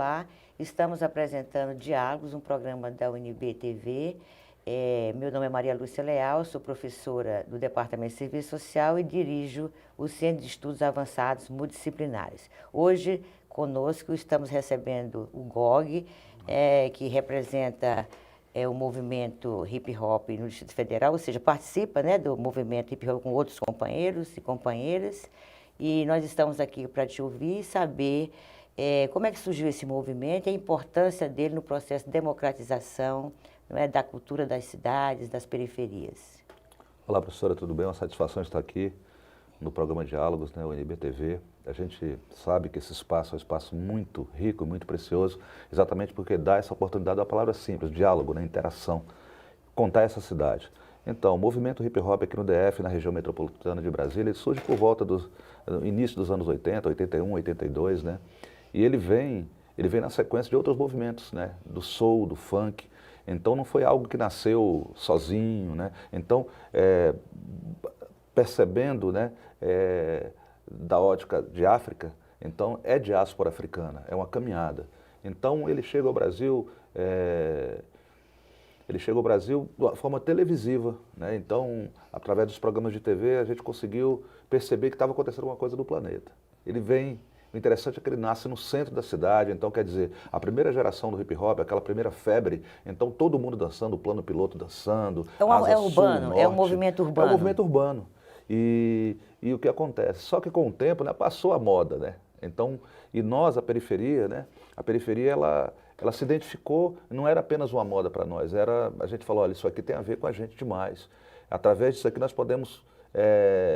Olá, estamos apresentando Diálogos, um programa da UNB TV. Meu nome é Maria Lúcia Leal, sou professora do Departamento de Serviço Social e dirijo o Centro de Estudos Avançados Multidisciplinares. Hoje, conosco, estamos recebendo o GOG, que representa o movimento hip hop no Distrito Federal, ou seja, participa, né, do movimento hip hop com outros companheiros e companheiras. E nós estamos aqui para te ouvir e saber como é que surgiu esse movimento e a importância dele no processo de democratização, não é, da cultura das cidades, das periferias. Olá, professora, tudo bem? É uma satisfação estar aqui no programa Diálogos, né, UNB TV. A gente sabe que esse espaço é um espaço muito rico, muito precioso, exatamente porque dá essa oportunidade da palavra simples, diálogo, né, interação, contar essa cidade. Então, o movimento hip hop aqui no DF, na região metropolitana de Brasília, ele surge por volta do início dos anos 80, 81, 82, né? E ele vem na sequência de outros movimentos, né? Do soul, do funk. Então, não foi algo que nasceu sozinho, né? Então, percebendo, né, da ótica de África, então é diáspora africana, é uma caminhada. Então, ele chega ao Brasil de uma forma televisiva, né? Então, através dos programas de TV, a gente conseguiu perceber que estava acontecendo alguma coisa no planeta. Ele vem, o interessante é que ele nasce no centro da cidade, então quer dizer, a primeira geração do hip hop, aquela primeira febre, então todo mundo dançando, o plano piloto dançando, É urbano, norte, é um movimento urbano. É um movimento urbano. E o que acontece? Só que com o tempo, né, passou a moda, né? Então, e nós, a periferia, né? A periferia, ela se identificou, não era apenas uma moda para nós, a gente falou, olha, isso aqui tem a ver com a gente demais. Através disso aqui nós podemos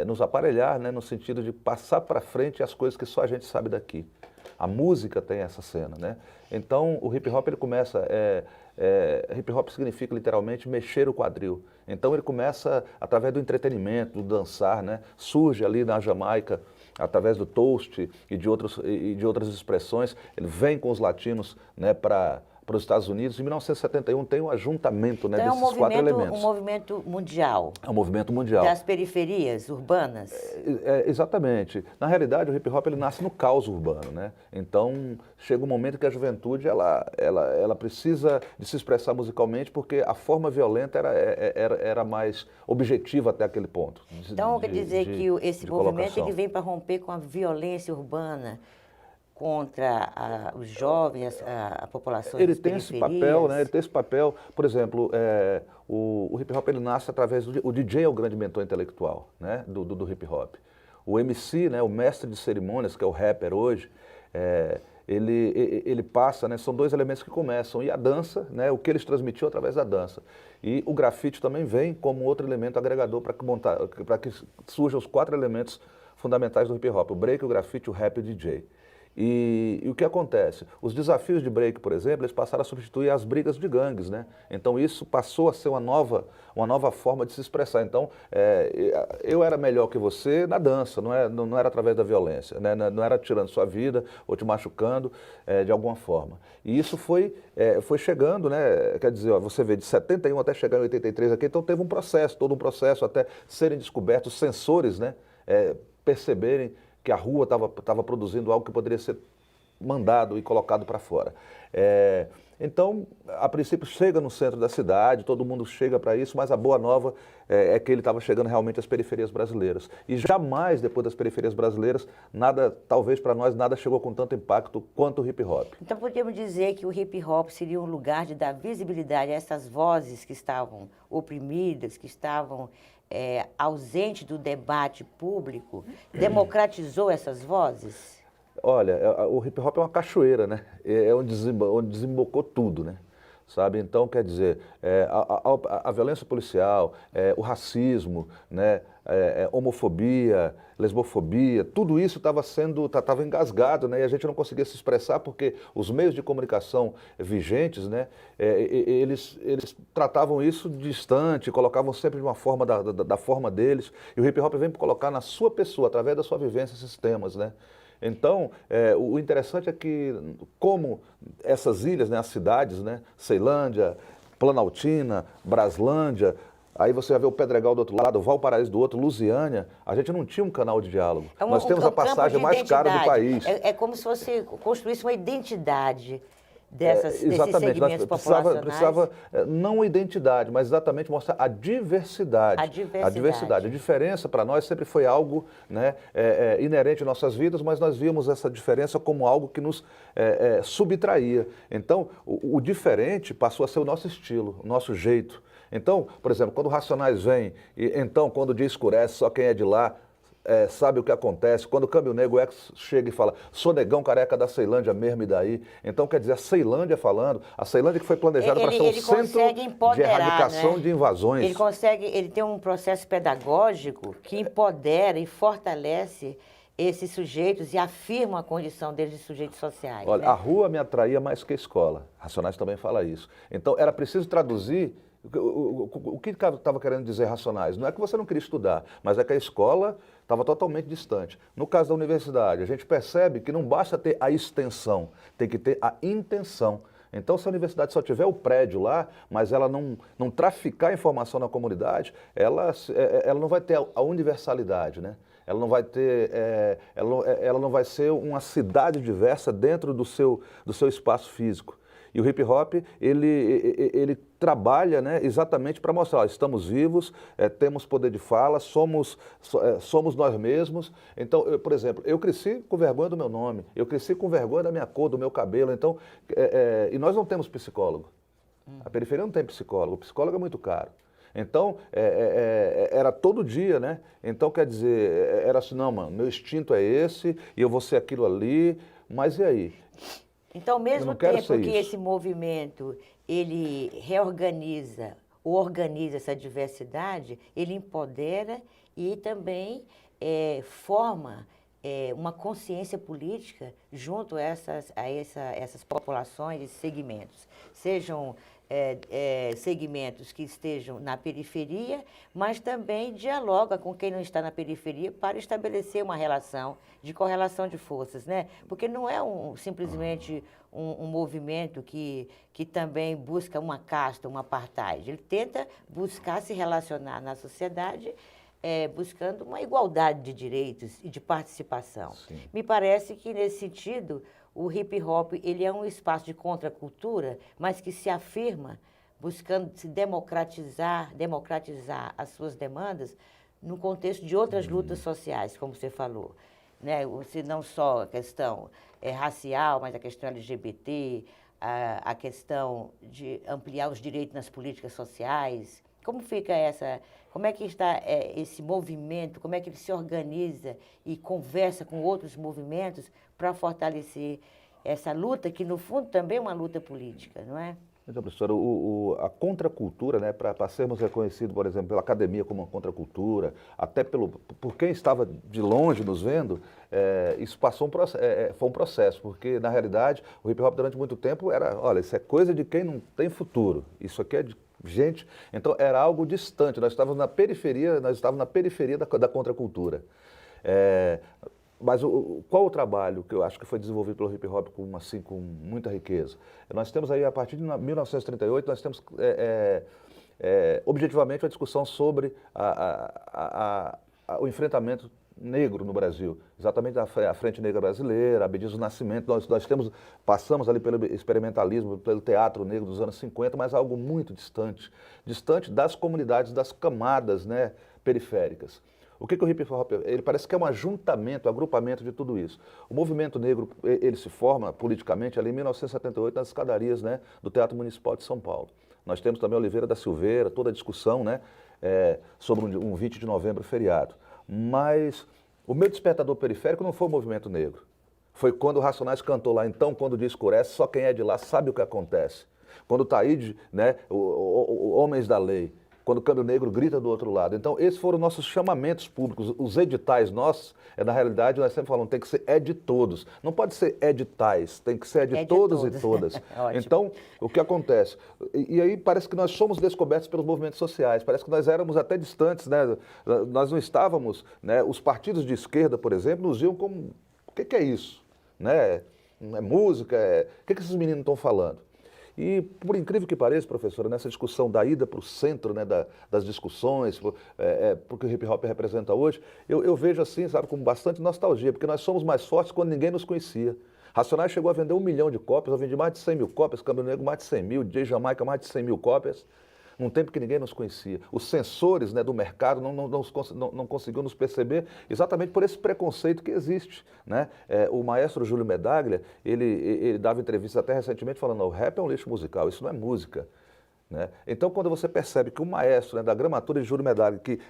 nos aparelhar, né, no sentido de passar para frente as coisas que só a gente sabe daqui. A música tem essa cena, né? Então o hip hop ele começa, hip hop significa literalmente mexer o quadril. Então ele começa através do entretenimento, do dançar, né? Surge ali na Jamaica, através do toast e de outras expressões, ele vem com os latinos, né, para os Estados Unidos. Em 1971 tem um ajuntamento, né, então, desses quatro elementos. Um movimento mundial. É um movimento mundial. Das periferias urbanas. Exatamente. Na realidade, o hip hop ele nasce no caos urbano, né? Então, chega um momento que a juventude ela precisa de se expressar musicalmente porque a forma violenta era mais objetiva até aquele ponto. Então, quer dizer que esse movimento ele vem para romper com a violência urbana contra os jovens, a população ele das tem periferias. esse papel, né? Ele tem esse papel. Por exemplo, o hip hop ele nasce através o DJ é o grande mentor intelectual, né? do hip hop. O MC, né? O mestre de cerimônias, que é o rapper hoje, ele passa, né? São dois elementos que começam. E a dança, né? O que eles transmitiam através da dança. E o grafite também vem como outro elemento agregador para que surjam os quatro elementos fundamentais do hip hop: o break, o grafite, o rap e o DJ. E o que acontece? Os desafios de break, por exemplo, eles passaram a substituir as brigas de gangues, né? Então isso passou a ser uma nova forma de se expressar. Então, eu era melhor que você na dança, não era através da violência, né? Não era tirando sua vida ou te machucando de alguma forma. E isso foi chegando, né? Quer dizer, ó, você vê de 71 até chegar em 83 aqui, então teve todo um processo até serem descobertos sensores, né? Perceberem que a rua estava produzindo algo que poderia ser mandado e colocado para fora. Então, a princípio, chega no centro da cidade, todo mundo chega para isso, mas a boa nova é que ele estava chegando realmente às periferias brasileiras. E jamais, depois das periferias brasileiras, talvez para nós, nada chegou com tanto impacto quanto o hip hop. Então, podemos dizer que o hip hop seria um lugar de dar visibilidade a essas vozes que estavam oprimidas, que estavam ausente do debate público, democratizou essas vozes? Olha, o hip hop é uma cachoeira, né? É onde desembocou tudo, né? Sabe? Então, quer dizer, a violência policial, o racismo, né? Homofobia, lesbofobia, tudo isso estava engasgado, né? E a gente não conseguia se expressar porque os meios de comunicação vigentes, né? Eles tratavam isso distante, colocavam sempre de uma forma da forma deles. E o hip hop vem colocar na sua pessoa, através da sua vivência, esses temas, né? Então, o interessante é que, como essas ilhas, né, as cidades, né, Ceilândia, Planaltina, Braslândia, Aí você vai ver o Pedregal do outro lado, o Valparaíso do outro, Lusiânia. A gente não tinha um canal de diálogo. Nós temos a passagem mais cara do país. É como se você construísse uma identidade desses Exatamente, segmentos populacionais. precisava não uma identidade, mas exatamente mostrar a diversidade. A diversidade. A diferença para nós sempre foi algo, né, inerente às nossas vidas, mas nós víamos essa diferença como algo que nos subtraía. Então, o diferente passou a ser o nosso estilo, o nosso jeito. Então, por exemplo, quando o Racionais vem, então quando o dia escurece, só quem é de lá sabe o que acontece. Quando o Câmbio Negro chega e fala, sou negão careca da Ceilândia mesmo e daí. Então, quer dizer, a Ceilândia falando, a Ceilândia que foi planejada para ser um centro de erradicação, né, de invasões. Ele tem um processo pedagógico que empodera e fortalece esses sujeitos e afirma a condição deles de sujeitos sociais. Olha, né? A rua me atraía mais que a escola. Racionais também fala isso. Então, era preciso traduzir o que estava querendo dizer Racionais. Não é que você não queria estudar, mas é que a escola estava totalmente distante. No caso da universidade, a gente percebe que não basta ter a extensão, tem que ter a intenção. Então, se a universidade só tiver o prédio lá, mas ela não traficar informação na comunidade, ela não vai ter a universalidade, né? Ela não vai ter, ela não vai ser uma cidade diversa dentro do seu espaço físico. E o hip hop, ele trabalha, né, exatamente para mostrar, ó, estamos vivos, temos poder de fala, somos nós mesmos. Então, por exemplo, eu cresci com vergonha do meu nome, eu cresci com vergonha da minha cor, do meu cabelo. Então, e nós não temos psicólogo. A periferia não tem psicólogo, o psicólogo é muito caro. Então, era todo dia, né? Então, quer dizer, era assim, não, mano, meu instinto é esse, e eu vou ser aquilo ali, mas e aí? Então, ao mesmo tempo que esse movimento, ele reorganiza, ou organiza essa diversidade, ele empodera e também forma uma consciência política junto a essas populações e segmentos. Sejam segmentos que estejam na periferia, mas também dialoga com quem não está na periferia para estabelecer uma relação de correlação de forças, né? Porque não é simplesmente um movimento que também busca uma casta, uma apartheid. Ele tenta buscar se relacionar na sociedade buscando uma igualdade de direitos e de participação. Sim. Me parece que, nesse sentido, o hip-hop ele é um espaço de contracultura, mas que se afirma buscando se democratizar as suas demandas no contexto de outras lutas sociais, como você falou. Né? Não só a questão racial, mas a questão LGBT, a questão de ampliar os direitos nas políticas sociais. Como é que está esse movimento, como é que ele se organiza e conversa com outros movimentos para fortalecer essa luta, que no fundo também é uma luta política, não é? Então, professora, a contracultura, né, para sermos reconhecidos, por exemplo, pela academia como uma contracultura, até por quem estava de longe nos vendo, isso passou foi um processo, porque, na realidade, o hip-hop durante muito tempo olha, isso é coisa de quem não tem futuro, isso aqui é de gente, então era algo distante, nós estávamos na periferia da contracultura. Mas qual o trabalho que eu acho que foi desenvolvido pelo hip hop com muita riqueza? Nós temos aí, a partir de 1938, nós temos objetivamente uma discussão sobre o enfrentamento negro no Brasil, exatamente a Frente Negra Brasileira, Abdias do Nascimento. Nós passamos ali pelo experimentalismo, pelo teatro negro dos anos 50, mas algo muito distante das comunidades, das camadas, né, periféricas. O que o hip hop, ele parece que é um agrupamento de tudo isso. O movimento negro, ele se forma politicamente ali em 1978 nas escadarias, né, do Teatro Municipal de São Paulo. Nós temos também Oliveira da Silveira, toda a discussão, né, sobre um 20 de novembro feriado. Mas o meu despertador periférico não foi o movimento negro. Foi quando o Racionais cantou lá, então, quando o dia escurece, só quem é de lá sabe o que acontece. Quando o Taíde, né, Homens da Lei, quando o Câmbio Negro grita do outro lado. Então, esses foram nossos chamamentos públicos, os editais nossos, na realidade, nós sempre falamos, tem que ser de todos. Não pode ser editais, tem que ser de todos e todas. Então, o que acontece? E aí parece que nós somos descobertos pelos movimentos sociais, parece que nós éramos até distantes, né? Nós não estávamos, né? Os partidos de esquerda, por exemplo, nos viam como, o que é isso? Né? É música? O que esses meninos estão falando? E, por incrível que pareça, professora, nessa discussão da ida para o centro, né, das discussões, porque o hip hop representa hoje, eu vejo assim, sabe, com bastante nostalgia, porque nós somos mais fortes quando ninguém nos conhecia. Racionais chegou a vender 1 milhão de cópias, eu vendi mais de 100 mil cópias, Caminho Negro mais de 100 mil, DJ Jamaica mais de 100 mil cópias, num tempo que ninguém nos conhecia. Os sensores, né, do mercado não conseguiam nos perceber exatamente por esse preconceito que existe, né? O maestro Júlio Medaglia, ele dava entrevistas até recentemente falando, o rap é um lixo musical, isso não é música. Né? Então, quando você percebe que o maestro, né, da gramatura de Júlio Medaglia, que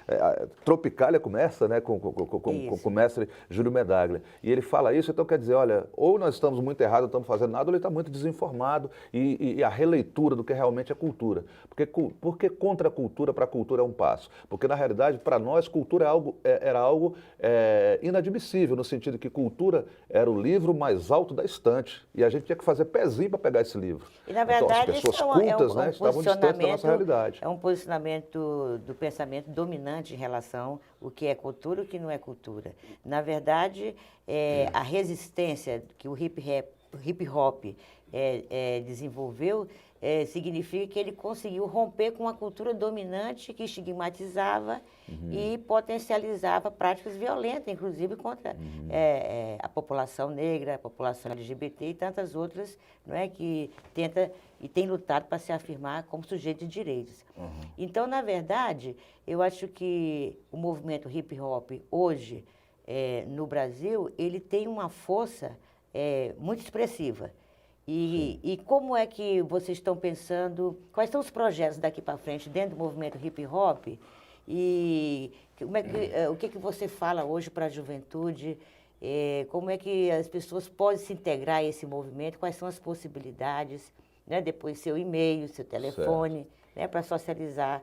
Tropicália começa, né, com o mestre Júlio Medaglia, e ele fala isso, então quer dizer, olha, ou nós estamos muito errados, não estamos fazendo nada, ou ele está muito desinformado, e a releitura do que realmente é cultura. Porque contra a cultura, para a cultura é um passo. Porque, na realidade, para nós, cultura era algo inadmissível, no sentido que cultura era o livro mais alto da estante, e a gente tinha que fazer pezinho para pegar esse livro. E, na verdade, então, as pessoas cultas, né, estavam distante da nossa realidade. É um posicionamento do pensamento dominante em relação ao que é cultura e o que não é cultura. Na verdade, a resistência que o hip hop desenvolveu significa que ele conseguiu romper com a cultura dominante que estigmatizava e potencializava práticas violentas, inclusive contra a população negra, a população LGBT e tantas outras, não é, que tenta e tem lutado para se afirmar como sujeito de direitos. Então, na verdade, eu acho que o movimento hip hop hoje no Brasil, ele tem uma força muito expressiva. E como é que vocês estão pensando, quais são os projetos daqui para frente dentro do movimento hip hop? E o que você fala hoje para a juventude? Como é que as pessoas podem se integrar a esse movimento? Quais são as possibilidades? Né? Depois seu e-mail, seu telefone, né? Para socializar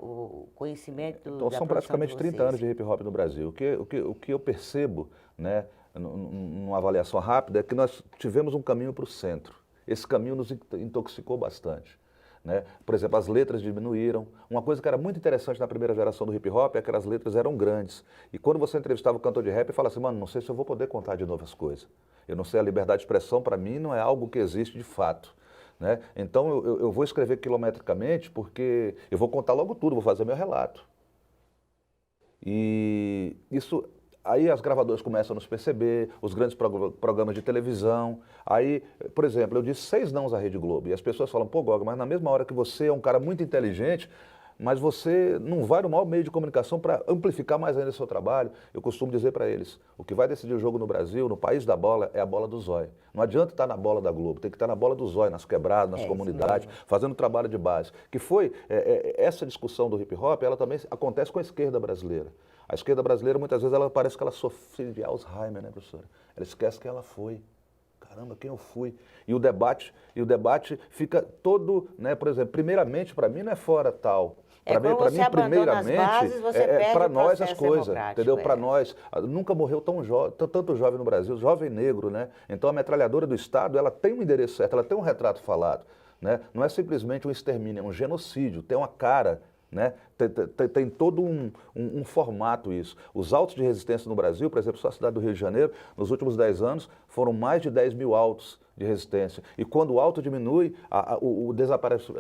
o conhecimento então, são praticamente 30 anos de hip hop no Brasil. O que eu percebo, né, numa avaliação rápida, é que nós tivemos um caminho para o centro. Esse caminho nos intoxicou bastante. Né? Por exemplo, as letras diminuíram. Uma coisa que era muito interessante na primeira geração do hip hop é que as letras eram grandes. E quando você entrevistava o cantor de rap, ele falava assim, mano, não sei se eu vou poder contar de novo as coisas. Eu não sei, a liberdade de expressão para mim não é algo que existe de fato. Né? Então eu vou escrever quilometricamente porque eu vou contar logo tudo, vou fazer meu relato. E isso... Aí as gravadoras começam a nos perceber, os grandes programas de televisão. Aí, por exemplo, eu disse 6 nãos à Rede Globo. E as pessoas falam, pô, Goga, mas na mesma hora que você é um cara muito inteligente, mas você não vai no maior meio de comunicação para amplificar mais ainda o seu trabalho. Eu costumo dizer para eles, o que vai decidir o jogo no Brasil, no país da bola, é a bola do zóio. Não adianta estar na bola da Globo, tem que estar na bola do zóio, nas quebradas, nas comunidades, fazendo trabalho de base. Que foi, essa discussão do hip hop, ela também acontece com a esquerda brasileira. A esquerda brasileira, muitas vezes, ela parece que ela sofre de Alzheimer, né, professora? Ela esquece quem ela foi. Caramba, quem eu fui? E o debate fica todo, né, por exemplo, primeiramente, para mim, não é fora tal. Para mim, primeiramente, para nós as coisas, entendeu? Para nós, nunca morreu tanto jovem no Brasil, jovem negro, né? Então, a metralhadora do Estado, ela tem um endereço certo, ela tem um retrato falado, né? Não é simplesmente um extermínio, é um genocídio, tem uma cara, né? Tem todo um formato isso. Os autos de resistência no Brasil, por exemplo, só a cidade do Rio de Janeiro, nos últimos 10 anos, foram mais de 10 mil autos de resistência. E quando o auto diminui, o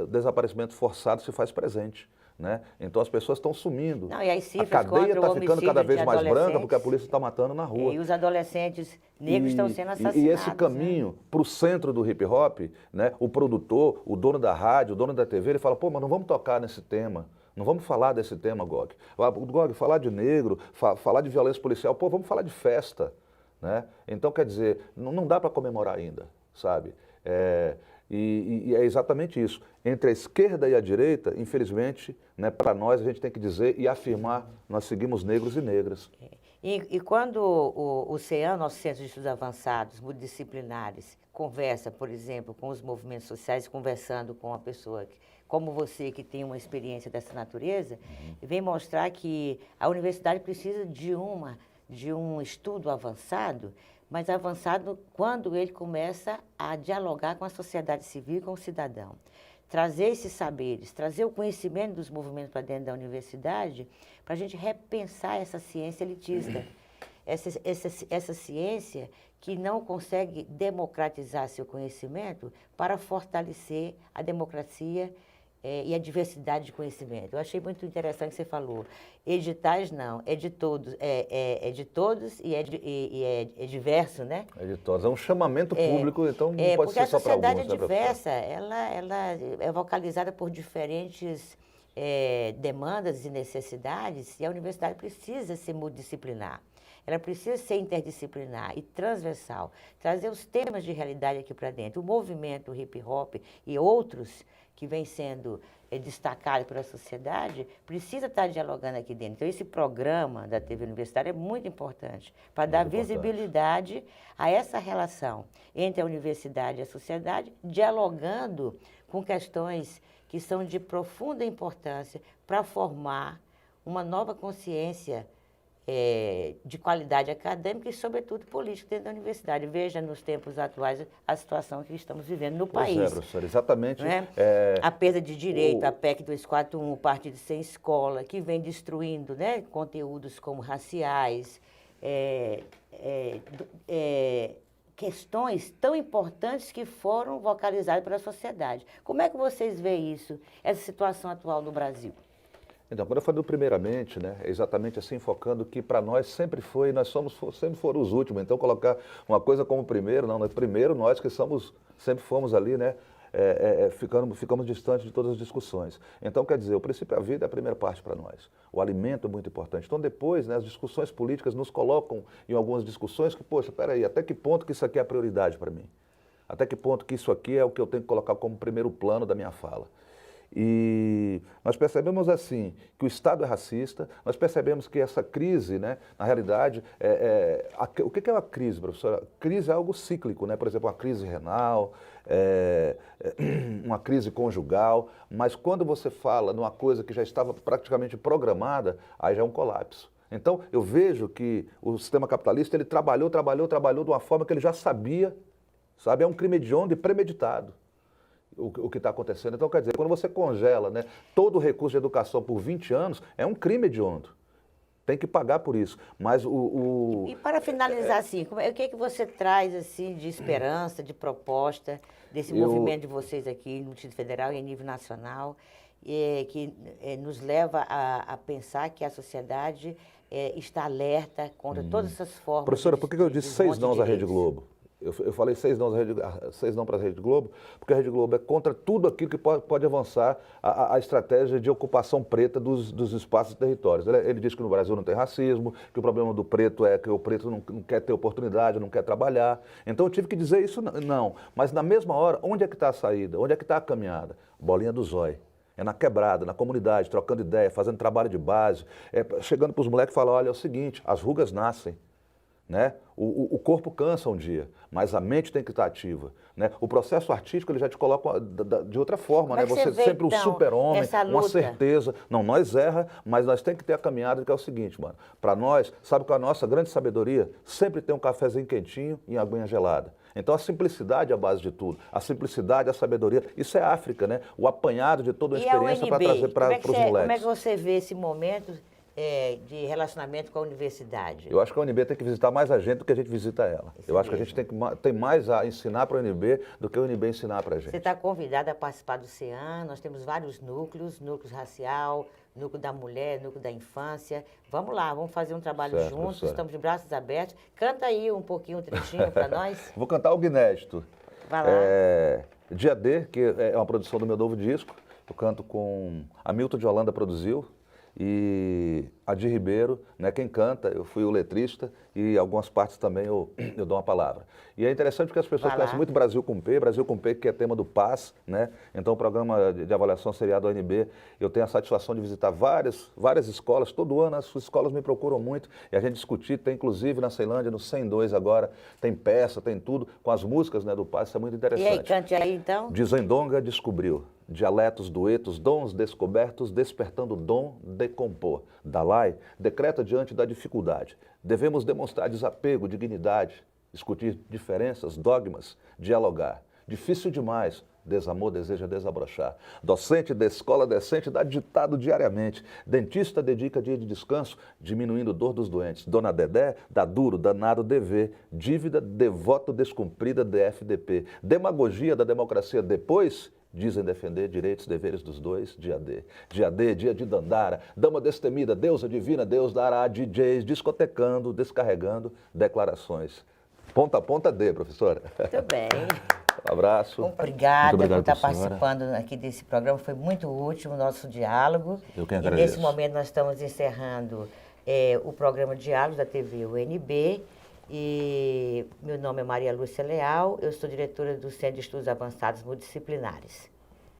desaparecimento forçado se faz presente. Né? Então as pessoas estão sumindo. Não, e as a cadeia está ficando cada vez mais branca porque a polícia está matando na rua. E os adolescentes negros estão sendo assassinados. E esse caminho para o centro do hip hop, né? O produtor, o dono da rádio, o dono da TV, ele fala, pô, mas não vamos tocar nesse tema. Não vamos falar desse tema, Gog. Gog, falar de negro, falar de violência policial, pô, vamos falar de festa. Né? Então, quer dizer, não dá para comemorar ainda, sabe? E é exatamente isso. Entre a esquerda e a direita, infelizmente, né, para nós a gente tem que dizer e afirmar, nós seguimos negros e negras. E quando o CEAM, nosso Centro de Estudos Avançados, multidisciplinares, conversa, por exemplo, com os movimentos sociais, conversando com uma pessoa como você, que tem uma experiência dessa natureza, vem mostrar que a universidade precisa de um estudo avançado, mas avançado quando ele começa a dialogar com a sociedade civil e com o cidadão. Trazer esses saberes, trazer o conhecimento dos movimentos para dentro da universidade, para a gente repensar essa ciência elitista. essa ciência que não consegue democratizar seu conhecimento para fortalecer a democracia e a diversidade de conhecimento. Eu achei muito interessante o que você falou. Editais não, é de todos, é de todos e é diverso, né? É de todos. É um chamamento público, então não pode ser só para alguns. Porque a sociedade é diversa, ela é vocalizada por diferentes demandas e necessidades, e a universidade precisa ser multidisciplinar. Ela precisa ser interdisciplinar e transversal, trazer os temas de realidade aqui para dentro. O movimento hip hop e outros que vem sendo destacado pela sociedade, precisa estar dialogando aqui dentro. Então, esse programa da TV Universitária é muito importante para dar visibilidade a essa relação entre a universidade e a sociedade, dialogando com questões que são de profunda importância para formar uma nova consciência de qualidade acadêmica e, sobretudo, política dentro da universidade. Veja, nos tempos atuais, a situação que estamos vivendo no país. Pois é, professor, exatamente. Né? A perda de direito, a PEC 241, o Partido Sem Escola, que vem destruindo, né, conteúdos como raciais, questões tão importantes que foram vocalizadas pela sociedade. Como é que vocês veem isso, essa situação atual no Brasil? Então, quando eu falo primeiramente, né, é exatamente assim, focando que para nós sempre foi, sempre foram os últimos. Então, colocar uma coisa como primeiro, não, primeiro nós que sempre fomos ali, né, ficamos distantes de todas as discussões. Então, quer dizer, o princípio da vida é a primeira parte para nós. O alimento é muito importante. Então, depois, né, as discussões políticas nos colocam em algumas discussões que, poxa, peraí, até que ponto que isso aqui é a prioridade para mim? Até que ponto que isso aqui é o que eu tenho que colocar como primeiro plano da minha fala? E nós percebemos assim, que o Estado é racista, nós percebemos que essa crise, né, na realidade, o que é uma crise, professora? Crise é algo cíclico, né? Por exemplo, uma crise renal, uma crise conjugal, mas quando você fala numa coisa que já estava praticamente programada, aí já é um colapso. Então, eu vejo que o sistema capitalista, ele trabalhou de uma forma que ele já sabia, sabe? É um crime hediondo e premeditado. O que está acontecendo. Então, quer dizer, quando você congela, né, todo o recurso de educação por 20 anos, é um crime hediondo. Tem que pagar por isso. Mas E para finalizar, assim, o que você traz assim, de esperança, de proposta desse movimento de vocês aqui no Distrito Federal e em nível nacional, que nos leva a pensar que a sociedade está alerta contra todas essas formas. Professora, por que eu disse 6 nãos à Rede Globo? Eu falei 6 não para a Rede Globo, porque a Rede Globo é contra tudo aquilo que pode avançar a estratégia de ocupação preta dos espaços e territórios. Ele diz que no Brasil não tem racismo, que o problema do preto é que o preto não quer ter oportunidade, não quer trabalhar. Então eu tive que dizer isso, não. Mas na mesma hora, onde é que está a saída? Onde é que está a caminhada? Bolinha do zóio. É na quebrada, na comunidade, trocando ideia, fazendo trabalho de base, chegando para os moleques e falando, olha, é o seguinte, as rugas nascem. Né? O corpo cansa um dia, mas a mente tem que estar ativa. Né? O processo artístico ele já te coloca de outra forma. Né? Você sempre um super-homem, uma certeza. Não, nós erra, mas nós temos que ter a caminhada que é o seguinte, mano. Para nós, sabe qual é a nossa grande sabedoria? Sempre ter um cafezinho quentinho e aguinha gelada. Então a simplicidade é a base de tudo. A simplicidade, a sabedoria, isso é África, né? O apanhado de toda a experiência para trazer para os moleques. Como é que você vê esse momento de relacionamento com a universidade? Eu acho que a UNB tem que visitar mais a gente do que a gente visita ela. Eu acho que a gente tem mais a ensinar para a UNB do que a UNB ensinar para a gente. Você está convidada a participar do CEAN, nós temos vários núcleos racial, núcleo da mulher, núcleo da infância. Vamos lá, vamos fazer um trabalho juntos, professora. Estamos de braços abertos. Canta aí um pouquinho, um trechinho para nós. Vou cantar algo inédito. Vai lá. Dia D, que é uma produção do meu novo disco. Eu canto com Hamilton de Holanda produziu. E Adi Ribeiro, né, quem canta, eu fui o letrista e algumas partes também eu dou uma palavra. E é interessante porque as pessoas conhecem muito Brasil com P, que é tema do PAS, né? Então o programa de avaliação seriado ONB, eu tenho a satisfação de visitar várias escolas, todo ano as escolas me procuram muito e a gente discutir, tem inclusive na Ceilândia, no 102 agora, tem peça, tem tudo, com as músicas, né, do PAS, isso é muito interessante. E aí, cante aí então. Dizendonga descobriu. Dialetos, duetos, dons descobertos, despertando o dom de compor. Dalai decreta diante da dificuldade. Devemos demonstrar desapego, dignidade, discutir diferenças, dogmas, dialogar. Difícil demais, Desamor deseja desabrochar. Docente da escola decente dá ditado diariamente. Dentista dedica dia de descanso, diminuindo dor dos doentes. Dona Dedé dá duro, danado dever. Dívida, devoto descumprida, DFDP. Demagogia da democracia depois, dizem defender direitos e deveres dos dois, dia D. Dia D, dia de Dandara, dama destemida, deusa divina, Deus dará, DJs, discotecando, descarregando declarações. Ponta a ponta D, professora. Muito bem. Um abraço. Obrigada por estar professora. participando aqui desse programa. Foi muito útil o nosso diálogo. Eu que E agradeço. nesse momento nós estamos encerrando o programa Diálogos da TV UNB. E meu nome é Maria Lúcia Leal, eu sou diretora do Centro de Estudos Avançados Multidisciplinares.